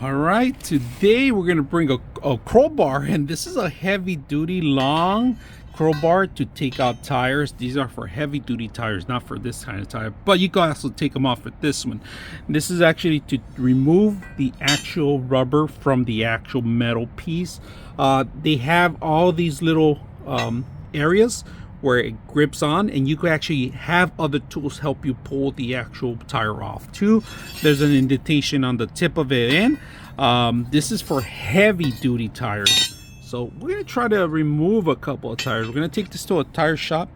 All right, today we're going to bring a crowbar, and this is a heavy duty long crowbar to take out tires. These are for heavy duty tires, not for this kind of tire, but you can also take them off with this one. This is actually to remove the actual rubber from the actual metal piece. They have all these little areas where it grips on, and you can actually have other tools help you pull the actual tire off too. There's an indentation on the tip of it in. This is for heavy duty tires. So we're gonna try to remove a couple of tires. We're gonna take this to a tire shop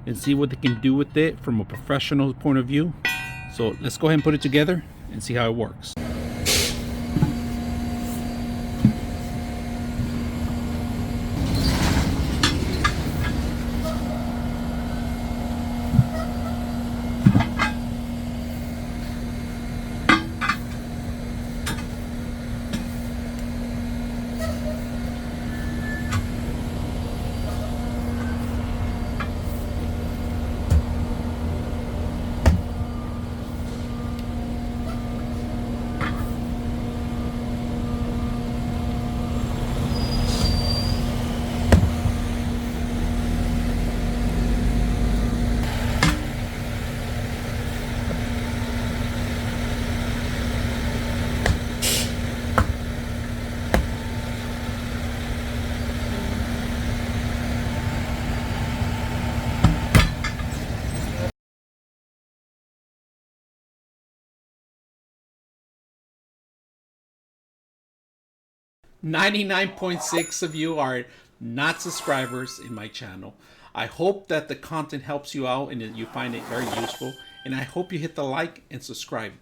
and see what they can do with it from a professional point of view. So let's go ahead and put it together and see how it works. 99.6 of you are not subscribers in my channel. I hope that the content helps you out and that you find it very useful, and I hope you hit the like and subscribe.